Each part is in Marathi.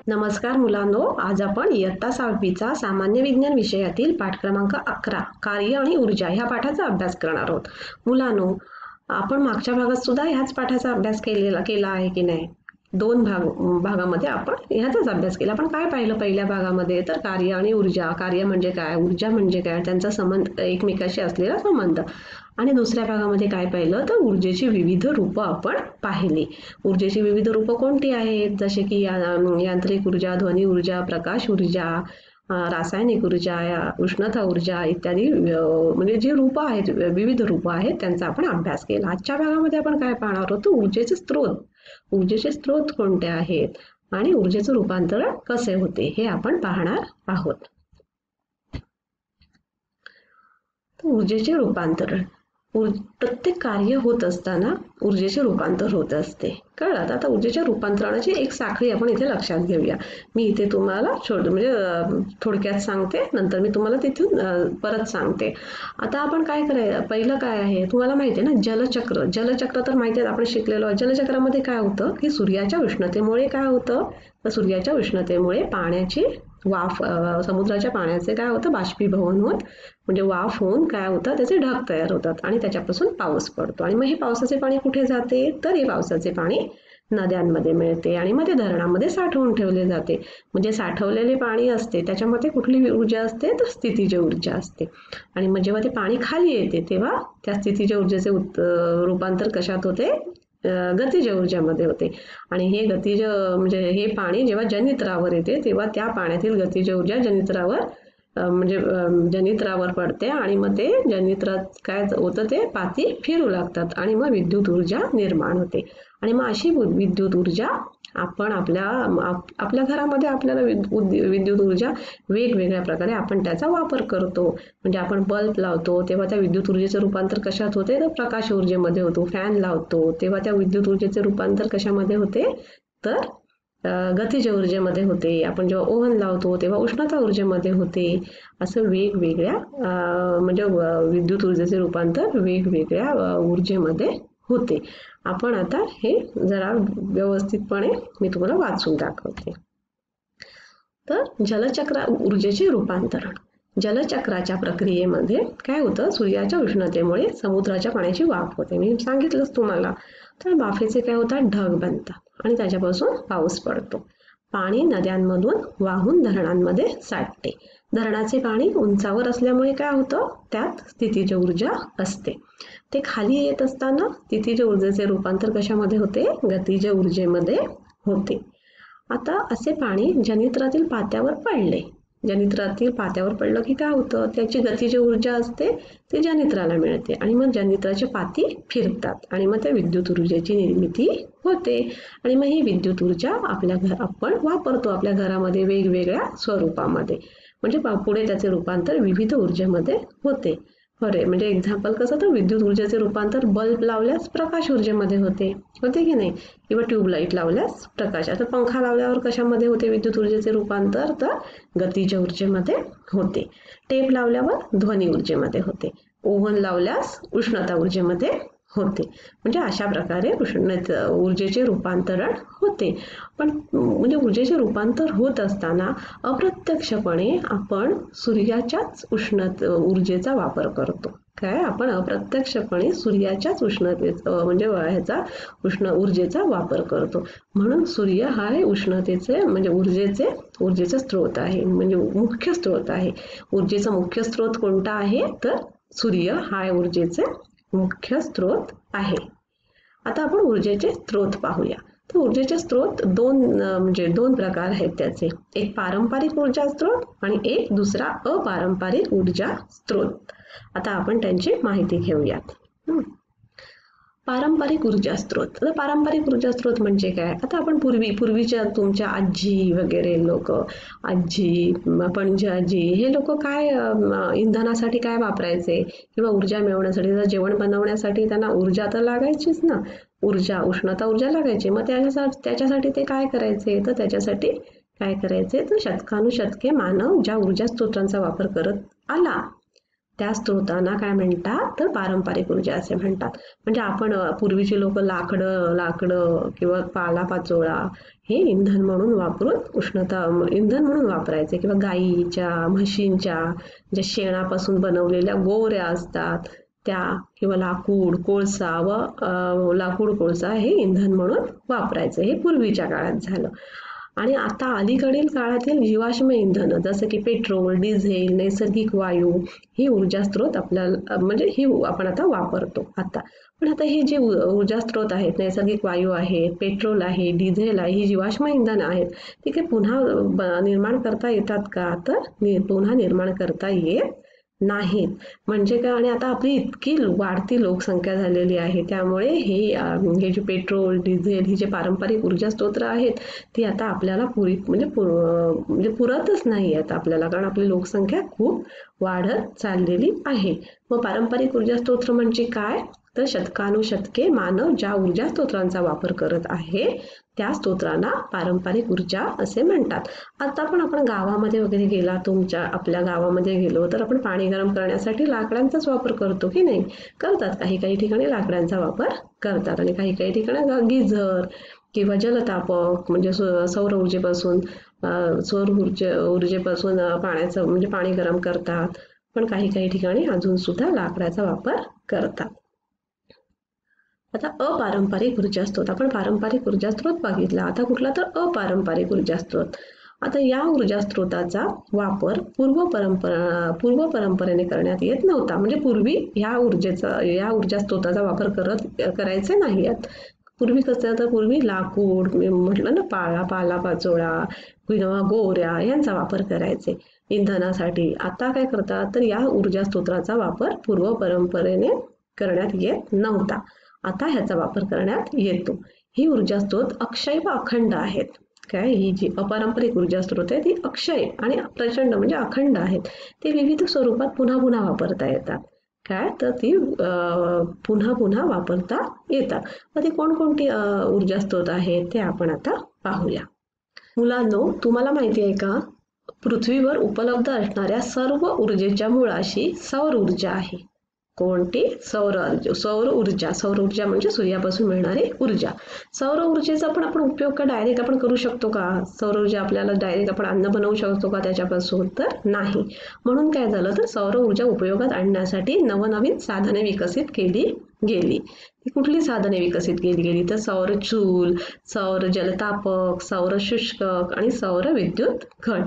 नमस्कार मुलांनो, आज आपण इयत्ता 6वीचा सामान्य विज्ञान विषयातील पाठ क्रमांक 11 कार्य आणि ऊर्जा ह्या पाठाचा अभ्यास करणार आहोत. मुलांनो, आपण मागच्या भागात सुद्धा ह्याच पाठाचा अभ्यास केला आहे की नाही? दोन भागामध्ये आपण ह्याचाच अभ्यास केला. आपण काय पाहिलं पहिल्या भागामध्ये? तर कार्य आणि ऊर्जा. कार्य म्हणजे काय, ऊर्जा म्हणजे काय, त्यांचा संबंध, एकमेकाशी असलेला संबंध. आणि दुसऱ्या भागामध्ये काय पाहिलं तर ऊर्जेची विविध रूपं आपण पाहिली. ऊर्जेची विविध रूपं कोणती आहेत? जसे की यांत्रिक ऊर्जा, ध्वनी ऊर्जा, प्रकाश ऊर्जा, रासायनिक ऊर्जा, उष्णता ऊर्जा इत्यादी म्हणजे जी रूपं आहेत, विविध रूपं आहेत, त्यांचा आपण अभ्यास केला. आजच्या भागामध्ये आपण काय पाहणार आहोत? ऊर्जेचे स्रोत. ऊर्जेचे स्रोत कोणते आहेत आणि ऊर्जेचं रूपांतरण कसे होते हे आपण पाहणार आहोत. ऊर्जेचे रूपांतरण. प्रत्येक कार्य होत असताना ऊर्जेचे रूपांतर होत असते. कळलं? आता ऊर्जेच्या रूपांतरणाची एक साखळी आपण इथे लक्षात घेऊया. मी इथे तुम्हाला थोडक्यात सांगते, नंतर मी तुम्हाला तिथून परत सांगते. आता आपण काय करायचं, पहिलं काय आहे तुम्हाला माहिती आहे ना, जलचक्र. जलचक्र तर माहिती आहे, आपण शिकलेलो आहे. जलचक्रामध्ये काय होतं की सूर्याच्या उष्णतेमुळे काय होतं तर सूर्याच्या उष्णतेमुळे पाण्याची वाफ, समुद्राच्या पाण्याचे काय होतं, बाष्पीभवन होत म्हणजे वाफ होऊन काय होतं, त्याचे ढग तयार होतात आणि त्याच्यापासून पाऊस पडतो. आणि मग हे पावसाचे पाणी कुठे जाते? तर हे पावसाचे पाणी नद्यांमध्ये मिळते आणि मग ते धरणामध्ये साठवून ठेवले जाते. म्हणजे साठवलेले पाणी असते त्याच्यामध्ये कुठली ऊर्जा असते तर स्थितीज ऊर्जा असते. आणि मग जेव्हा ते पाणी खाली येते तेव्हा त्या स्थितीज ऊर्जेचे रूपांतर कशात होते? गतिज ऊर्जेमध्ये होते. आणि हे गतिज म्हणजे हे पाणी जेव्हा जनित्रावर येते तेव्हा त्या पाण्यातील गतिज ऊर्जा जनित्रावर पडते आणि मग ते जनित्रात काय होतं, ते पाती फिरू लागतात आणि मग विद्युत ऊर्जा निर्माण होते. आणि मग अशी विद्युत ऊर्जा आपण आपल्या घरामध्ये आपल्याला विद्युत ऊर्जा वेगवेगळ्या प्रकारे आपण त्याचा वापर करतो. म्हणजे आपण बल्ब लावतो तेव्हा त्या विद्युत ऊर्जेचं रूपांतर कशात होते तर प्रकाश ऊर्जेमध्ये होतो. फॅन लावतो तेव्हा त्या विद्युत ऊर्जेचे रूपांतर कशामध्ये होते तर गतिज ऊर्जेमध्ये होते. आपण जेव्हा ओव्हन लावतो तेव्हा उष्णता ऊर्जेमध्ये होते. असं वेगवेगळ्या विद्युत ऊर्जेचे रूपांतर वेगवेगळ्या ऊर्जेमध्ये होते. आपण आता हे जरा व्यवस्थितपणे मी तुम्हाला वाचून दाखवते. तर जलचक्र ऊर्जेचे रूपांतरण. जलचक्राच्या प्रक्रियेमध्ये काय होतं, सूर्याच्या उष्णतेमुळे समुद्राच्या पाण्याची वाफ होते. मी सांगितलंच तुम्हाला. तर वाफेचे काय होतात, ढग बनतात आणि त्याच्यापासून पाऊस पडतो. पाणी नद्यांमधून वाहून धरणांमध्ये साठते. धरणाचे पाणी उंचावर असल्यामुळे काय होतं, त्यात स्थितीज ऊर्जा असते. ते खाली येत असताना स्थितीज ऊर्जेचे रूपांतर कशामध्ये होते, गतिज ऊर्जेमध्ये होते. आता असे पाणी जनित्रातील पात्यावर पडले. जनित्रातील पात्यावर पडलं की काय होतं, त्याची गतिज ऊर्जा असते ती जनित्राला मिळते आणि मग जनित्राची पाती फिरतात आणि मग त्या विद्युत ऊर्जेची निर्मिती होते. आणि मग ही विद्युत ऊर्जा आपण वापरतो आपल्या घरामध्ये वेगवेगळ्या स्वरूपामध्ये. म्हणजे पुढे त्याचे रूपांतर विविध ऊर्जेमध्ये होते. म्हणजे एक्झाम्पल कसं, तर विद्युत ऊर्जेचे रूपांतर बल्ब लावल्यास प्रकाश ऊर्जेमध्ये होते की नाही, किंवा ट्यूबलाईट लावल्यास प्रकाश. आता पंखा लावल्यावर कशामध्ये होते विद्युत ऊर्जेचे रूपांतर तर गतिज ऊर्जेमध्ये होते. टेप लावल्यावर ध्वनी ऊर्जेमध्ये होते. ओव्हन लावल्यास उष्णता ऊर्जेमध्ये होते. म्हणजे अशा प्रकारे ऊर्जेचे रूपांतरण होते. पण म्हणजे ऊर्जेचे रूपांतर होत असताना अप्रत्यक्षपणे आपण सूर्याच्याच ऊर्जेचा वापर करतो. आपण अप्रत्यक्षपणे सूर्याच्याच ऊर्जेचा वापर करतो. म्हणून सूर्य हा उष्णतेचे म्हणजे ऊर्जेचे स्रोत आहे, म्हणजे मुख्य स्रोत आहे. ऊर्जेचा मुख्य स्रोत कोणता आहे तर सूर्य हा ऊर्जेचे मुख्य स्रोत आहे. आता आपण ऊर्जेचे स्रोत पाहूया. तर ऊर्जेचे स्रोत दोन प्रकार आहेत त्याचे. एक पारंपरिक ऊर्जा स्रोत आणि एक दुसरा अपारंपरिक ऊर्जा स्रोत. आता आपण त्यांची माहिती घेऊयात. पारंपरिक ऊर्जा स्रोत. आता पारंपरिक ऊर्जा स्रोत म्हणजे काय, आता आपण पूर्वीच्या तुमच्या आजी वगैरे लोक, आजी पणजी हे लोक काय इंधनासाठी काय वापरायचे किंवा ऊर्जा मिळवण्यासाठी, जर जेवण बनवण्यासाठी त्यांना ऊर्जा तर लागायचीच ना, उष्णता ऊर्जा लागायची. मग त्याच्यासाठी ते काय करायचे तर शतकानुशतके मानव ज्या ऊर्जा स्रोतांचा वापर करत आला त्या स्त्रोतांना काय म्हणतात तर पारंपरिक ऊर्जा असे म्हणतात. म्हणजे आपण पूर्वीचे लोक लाकडं किंवा पालापाचोळा हे इंधन म्हणून वापरून इंधन म्हणून वापरायचे, किंवा गाईच्या म्हशींच्या ज्या शेणापासून बनवलेल्या गोवऱ्या असतात त्या, किंवा लाकूड कोळसा हे इंधन म्हणून वापरायचं. हे पूर्वीच्या काळात झालं. आणि आता अलीकडील काळातील जीवाश्म इंधन जसं की पेट्रोल, डिझेल, नैसर्गिक वायू ही ऊर्जा स्रोत आपल्याला म्हणजे ही आपण आता वापरतो आता. पण आता हे जे ऊर्जा स्रोत आहेत, नैसर्गिक वायू आहेत, पेट्रोल आहे, डिझेल आहे, ही जीवाश्म इंधन आहेत, ती काही पुन्हा निर्माण करता येतात का तर पुन्हा निर्माण करता येत नाहीत. म्हणजे काय, आणि आता आपली इतकी वाढती लोकसंख्या झालेली आहे त्यामुळे हे जे पेट्रोल, डिझेल ही जे पारंपरिक ऊर्जा स्रोत आहेत ती आता आपल्याला म्हणजे पुरतच नाही आहेत आपल्याला, कारण आपली लोकसंख्या खूप वाढत चाललेली आहे. मग पारंपरिक ऊर्जा स्रोत म्हणजे काय तर शतकानुशतके मानव ज्या ऊर्जा स्रोतांचा वापर करत आहे त्या स्रोतांना पारंपरिक ऊर्जा असे म्हणतात. आता पण आपण गावामध्ये वगैरे गेला, आपल्या गावामध्ये गेलो तर आपण पाणी गरम करण्यासाठी लाकडांचाच वापर करतो की नाही? करतात. काही ठिकाणी लाकडांचा वापर करतात आणि काही ठिकाणी गिझर किंवा जलतापक म्हणजे सौर ऊर्जेपासून पाण्याचं म्हणजे पाणी गरम करतात. पण काही ठिकाणी अजून सुद्धा लाकडाचा वापर करतात. आता अपारंपरिक ऊर्जा स्रोत, आपण पारंपरिक ऊर्जा स्रोत बघितला, आता कुठला तर अपारंपरिक ऊर्जा स्रोत. आता या ऊर्जा स्रोताचा वापर पूर्व परंपरेने करण्यात येत नव्हता. म्हणजे पूर्वी या ऊर्जा स्रोताचा वापर करायचे नाही. पूर्वी कसं तर पूर्वी लाकूड म्हटलं ना, पालापाचोळा किंवा गोवऱ्या यांचा वापर करायचे इंधनासाठी. आता काय करतात तर या ऊर्जा स्रोताचा वापर पूर्व परंपरेने करण्यात येत नव्हता. आता ह्याचा वापर करण्यात येतो. ही ऊर्जा स्रोत अक्षय व अखंड आहेत. ही जी अपारंपरिक ऊर्जा स्रोत आहे ती अक्षय आणि प्रचंड म्हणजे अखंड आहेत. ते विविध स्वरूपात पुन्हा वापरता येतात. तर ती पुन्हा वापरता येतात. मग ती कोणकोणती ऊर्जा स्रोत आहेत ते आपण आता पाहूया. मुलांनो, तुम्हाला माहिती आहे का, पृथ्वीवर उपलब्ध असणाऱ्या सर्व ऊर्जेच्या मुळाशी सौर ऊर्जा आहे. कोणती? सौर ऊर्जा म्हणजे सूर्यापासून मिळणारी ऊर्जा. सौर ऊर्जेचा पण आपण उपयोग का डायरेक्ट आपण करू शकतो का? सौर ऊर्जा आपल्याला डायरेक्ट आपण अन्न बनवू शकतो का त्याच्यापासून? तर नाही. म्हणून काय झालं तर सौर ऊर्जा उपयोगात आणण्यासाठी नवनवीन साधने विकसित केली गेली. ती कुठली साधने विकसित केली गेली तर सौर चूल, सौर जलतापक, सौर शुष्कक आणि सौर विद्युत घट.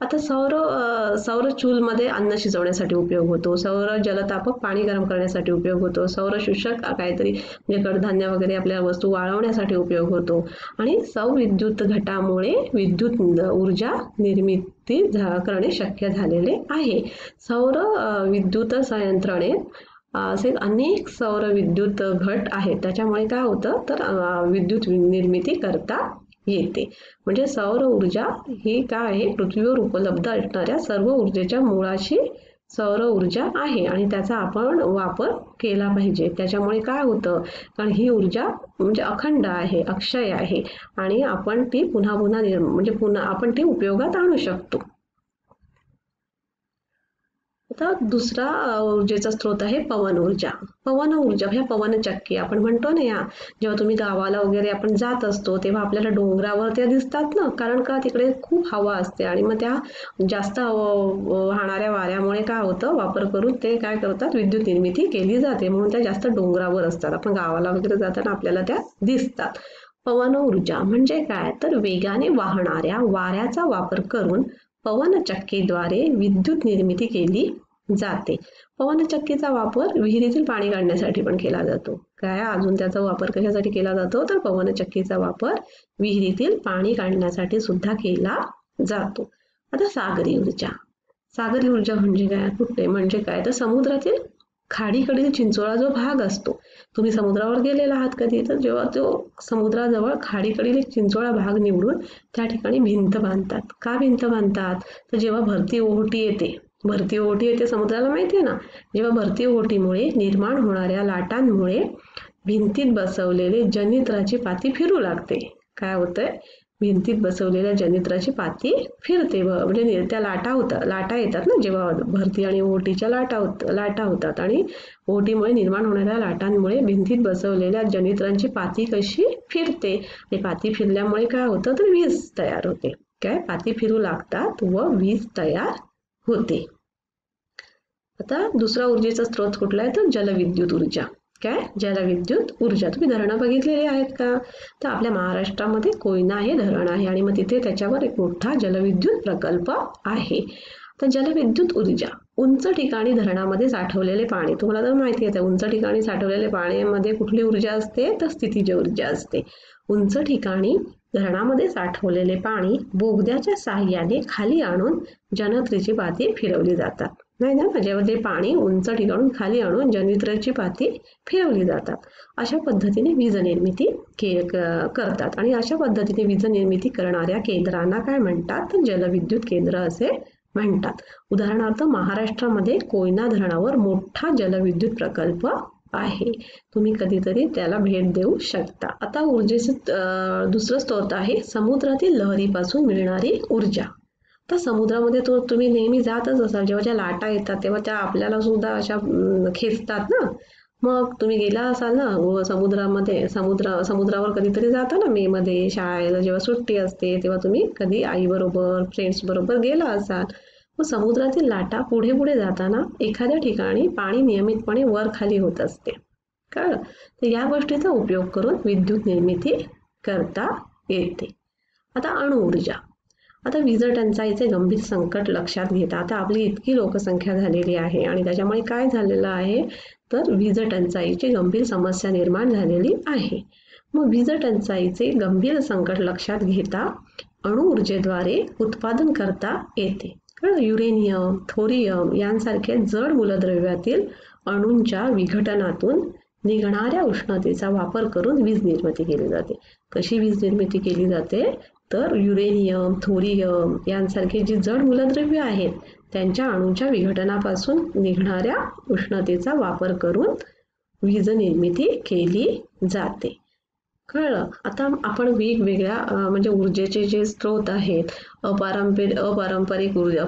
आता सौर चूलमध्ये अन्न शिजवण्यासाठी उपयोग होतो, सौर जलतापक पाणी गरम करण्यासाठी उपयोग होतो, सौर शुष्कक काहीतरी म्हणजे कडधान्य वगैरे आपल्या वस्तू वाळवण्यासाठी उपयोग होतो, आणि सौर विद्युत घटामुळे विद्युत ऊर्जा निर्मिती करणे शक्य झालेले आहे. सौर विद्युत संयंत्रणेत असे अनेक सौर विद्युत घट आहेत. त्याच्यामुळे काय होतं तर विद्युत निर्मिती करता येते. म्हणजे सौर ऊर्जा ही काय आहे, पृथ्वीवर उपलब्ध असणाऱ्या सर्व ऊर्जेच्या मुळाशी सौर ऊर्जा आहे आणि त्याचा आपण वापर केला पाहिजे. त्याच्यामुळे काय होतं, कारण ही ऊर्जा म्हणजे अखंड आहे, अक्षय आहे आणि आपण ती पुन्हा आपण ती उपयोगात आणू शकतो. आता दुसरा ऊर्जेचा स्रोत आहे पवन ऊर्जा. ह्या पवनचक्की आपण म्हणतो ना, जेव्हा तुम्ही गावाला वगैरे आपण जात असतो तेव्हा आपल्याला डोंगरावर त्या दिसतात ना, कारण का तिकडे खूप हवा असते आणि मग त्या जास्त वाहणाऱ्या वाऱ्यामुळे काय होतं, वापर करून ते काय करतात, विद्युत निर्मिती केली जाते, म्हणून त्या जास्त डोंगरावर असतात. आपण गावाला वगैरे जाताना आपल्याला त्या दिसतात. पवन ऊर्जा म्हणजे काय तर वेगाने वाहणाऱ्या वाऱ्याचा वापर करून पवनचक्कीद्वारे विद्युत निर्मिती केली जाते. पवनचक्कीचा वापर विहिरीतील पाणी काढण्यासाठी पण केला जातो. अजून त्याचा वापर कशासाठी केला जातो तर पवनचक्कीचा वापर विहिरीतील पाणी काढण्यासाठी सुद्धा केला जातो. आता सागरी ऊर्जा म्हणजे काय तर समुद्रातील खाडीकडील चिंचोळा जो भाग असतो, तुम्ही समुद्रावर गेलेला आहात कधी तर जेव्हा तो समुद्राजवळ खाडीकडील चिंचोळा भाग निवडून त्या ठिकाणी भिंत बांधतात. का भिंत बांधतात तर जेव्हा भरती ओहोटी येते समुद्राला माहिती आहे ना, जेव्हा भरती ओहोटीमुळे निर्माण होणाऱ्या लाटांमुळे भिंतीत बसवलेले जलनियंत्रणाची पाती फिरू लागते. काय होतंय, भिंतीत बसवलेल्या जनित्राची पाती फिरते म्हणजे त्या लाटा येतात ना, जेव्हा भरती आणि ओहोटीच्या लाटा होतात आणि ओहोटीमुळे निर्माण होणाऱ्या लाटांमुळे भिंतीत बसवलेल्या जनित्रांची पाती कशी फिरते आणि पाती फिरल्यामुळे काय होतं तर वीज तयार होते. काय पाती फिरू लागतात व वीज तयार होते. आता दुसरा ऊर्जेचा स्रोत कुठला आहे तर जलविद्युत ऊर्जा. काय जलविद्युत ऊर्जा. तुम्ही धरणं बघितलेली आहेत का? तर आपल्या महाराष्ट्रामध्ये कोयना हे धरण आहे आणि मग तिथे त्याच्यावर एक मोठा जलविद्युत प्रकल्प आहे. तर जलविद्युत ऊर्जा उंच ठिकाणी धरणामध्ये साठवलेले पाणी. तुम्हाला तर माहिती आहे उंच ठिकाणी साठवलेले पाण्यामध्ये कुठली ऊर्जा असते तर स्थितीज ऊर्जा असते. उंच ठिकाणी धरणामध्ये साठवलेले पाणी बोगद्याच्या साहाय्याने खाली आणून जनित्राची पाती फिरवली जातात. नाही ना, जेव्हा ते पाणी उंच ठिकाणून खाली आणून जनित्राची पाती फिरवली जातात. अशा पद्धतीने वीज निर्मिती करतात आणि अशा पद्धतीने वीज निर्मिती करणाऱ्या केंद्रांना काय म्हणतात तर जलविद्युत केंद्र असे म्हणतात. उदाहरणार्थ महाराष्ट्रामध्ये कोयना धरणावर मोठा जलविद्युत प्रकल्प आहे. तुम्ही कधीतरी त्याला भेट देऊ शकता. आता ऊर्जेचं दुसरं स्रोत आहे समुद्रातील लहरीपासून मिळणारी ऊर्जा. तर समुद्रामध्ये तुम्ही नेहमी जातच असाल, जेव्हा ज्या लाटा येतात तेव्हा त्या आपल्याला सुद्धा अशा खेचतात ना. मग तुम्ही गेला असाल ना समुद्रावर कधीतरी जाता ना मे मध्ये शाळेला जेव्हा सुट्टी असते तेव्हा तुम्ही कधी आईबरोबर फ्रेंड्स बरोबर गेला असाल. मग समुद्रातील लाटा पुढे पुढे जाताना एखाद्या ठिकाणी पाणी नियमितपणे वर खाली होत असते. कळलं? तर या गोष्टीचा उपयोग करून विद्युत निर्मिती करता येते. आता अणुऊर्जा. आता वीज टंचाईचे गंभीर संकट लक्षात घेता आता आपली इतकी लोकसंख्या झालेली आहे आणि त्याच्यामुळे काय झालेलं आहे तर वीज टंचाईची गंभीर समस्या निर्माण झालेली आहे. मग वीज टंचाईचे गंभीर संकट लक्षात घेता अणुऊर्जेद्वारे उत्पादन करता येते. युरेनियम, थोरियम यांसारखे जड मूलद्रव्यातील अणूंच्या विघटनातून निघणाऱ्या उष्णतेचा वापर करून वीज निर्मिती केली जाते. कशी वीज निर्मिती केली जाते तर युरेनियम, थोरियम यांसारखे जी जड मूलद्रव्य आहेत त्यांच्या अणूंच्या विघटनापासून निघणाऱ्या उष्णतेचा वापर करून वीज निर्मिती केली जाते. कळलं? आता आपण वेगवेगळ्या म्हणजे ऊर्जेचे जे स्रोत आहेत पारंपरिक ऊर्जा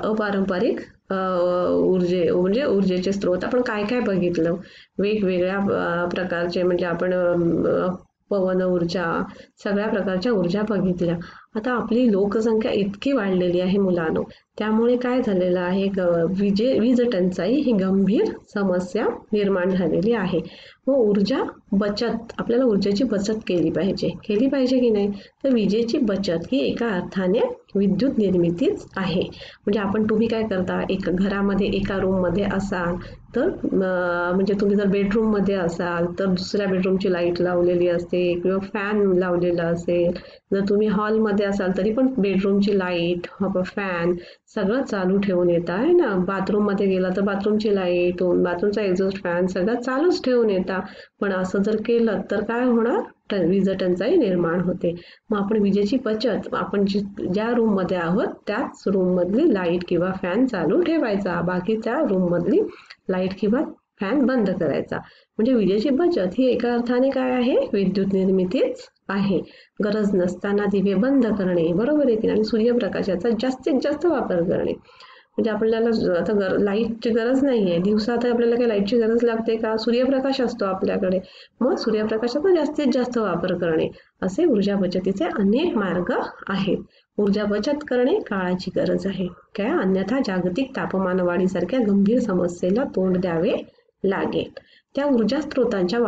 अपारंपरिक म्हणजे ऊर्जेचे स्रोत आपण काय काय बघितलं. वेगवेगळ्या प्रकारचे म्हणजे आपण पवन ऊर्जा सगळ्या प्रकारच्या ऊर्जा बघितल्या. आता आपली लोकसंख्या इतकी वाढलेली आहे मुलांनो, त्यामुळे काय झालेलं आहे वीज टंचाई ही गंभीर समस्या निर्माण झालेली आहे. व ऊर्जा बचत आपल्याला ऊर्जेची बचत केली पाहिजे की नाही तर विजेची बचत ही एका अर्थाने विद्युत निर्मितीच आहे. म्हणजे तुम्ही काय करता घरामध्ये एका रूममध्ये असाल तर म्हणजे तुम्ही जर बेडरूममध्ये असाल तर दुसऱ्या बेडरूमची लाईट लावलेली असते किंवा फॅन लावलेला असेल. जर तुम्ही हॉलमध्ये असाल तरी पण बेडरूमची लाईट फॅन सगळं चालू ठेवून येतं आहे ना. बाथरूममध्ये गेला तर बाथरूमची लाईट बाथरूमचा एक्झॉस्ट फॅन सगळं चालूच ठेवून येतात. पण असं जर केलं तर काय होणार वीज टंचाई निर्माण होते. मग आपण विजेची बचत आपण ज्या रूममध्ये आहोत त्याच रूममधली लाईट किंवा फॅन चालू ठेवायचा, बाकीच्या रूममधली लाईट किंवा फॅन बंद करायचा. म्हणजे विजेची बचत ही एका अर्थाने काय आहे विद्युत निर्मितीच आहे. गरज नसताना दिवे बंद करणे बरोबर आहे की. आणि सूर्यप्रकाशाचा जास्तीत जास्त वापर करणे. म्हणजे आपल्याला आता लाईटची गरज नाही आहे दिवसा, तर आपल्याला काही लाईटची गरज लागते का? सूर्यप्रकाश असतो आपल्याकडे. मग सूर्यप्रकाशाचा जास्तीत जास्त वापर करणे असे ऊर्जा बचतीचे अनेक मार्ग आहेत. ऊर्जा बचत करणे काळाची गरज आहे काय, अन्यथा जागतिक तापमान वाढीसारख्या गंभीर समस्येला तोंड द्यावे लागेल. ज्या ऊर्जा स्त्रोतांच्या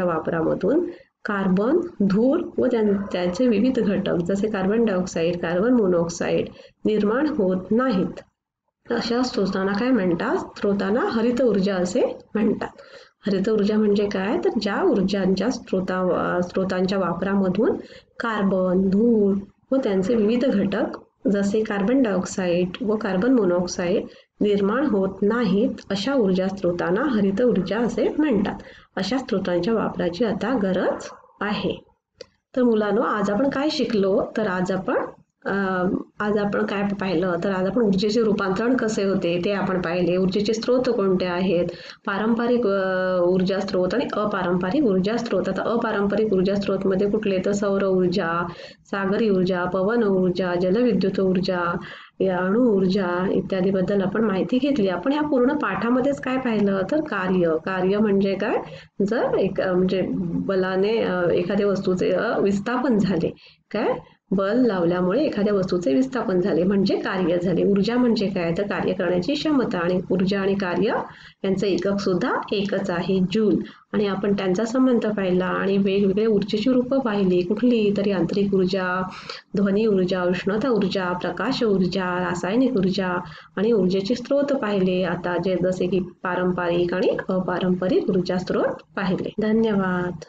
वापरामधून कार्बन, धूर व त्याचे विविध घटक जसे कार्बन डायऑक्साईड, कार्बन मोनॉक्साईड निर्माण होत नाहीत अशा स्त्रोतांना काय म्हणतात? स्त्रोतांना हरित ऊर्जा असे म्हणतात. हरित ऊर्जा म्हणजे काय तर ज्या ऊर्जांच्या स्त्रोतांच्या वापरामधून कार्बन, धूर व त्यांचे विविध घटक जसे कार्बन डायऑक्साईड व कार्बन मोनॉक्साईड निर्माण होत नाहीत अशा ऊर्जा स्त्रोतांना हरित ऊर्जा असे म्हणतात. अशा स्त्रोतांच्या वापराची आता गरज आहे. तर मुलांनो आज आपण काय शिकलो तर आज आपण आज आपण काय पाहिलं तर आज आपण ऊर्जेचे रूपांतरण कसे होते ते आपण पाहिले. ऊर्जेचे स्रोत कोणते आहेत, पारंपरिक ऊर्जा स्रोत आणि अपारंपरिक ऊर्जा स्रोत. आता अपारंपरिक ऊर्जा स्रोत मध्ये कुठले तर सौर ऊर्जा, सागरी ऊर्जा, पवन ऊर्जा, जलविद्युत ऊर्जा, अणु ऊर्जा इत्यादी बद्दल आपण माहिती घेतली. आपण ह्या पूर्ण पाठामध्येच काय पाहिलं तर कार्य म्हणजे काय, जर म्हणजे बलाने एखाद्या वस्तूचे विस्थापन झाले, काय बल लावल्यामुळे एखाद्या वस्तूचे विस्थापन झाले म्हणजे कार्य झाले. ऊर्जा म्हणजे काय तर कार्य करण्याची क्षमता, आणि ऊर्जा आणि कार्य यांचं एकक सुद्धा एकच आहे, जूल. आणि आपण त्यांचा संबंध पाहिला आणि वेगवेगळे ऊर्जेची रूपं पाहिली. कुठली तर यांत्रिक ऊर्जा, ध्वनी ऊर्जा, उष्णता ऊर्जा, प्रकाश ऊर्जा, रासायनिक ऊर्जा आणि ऊर्जेचे स्रोत पाहिले. आता जसे की पारंपरिक आणि अपारंपरिक ऊर्जा स्रोत पाहिले. धन्यवाद.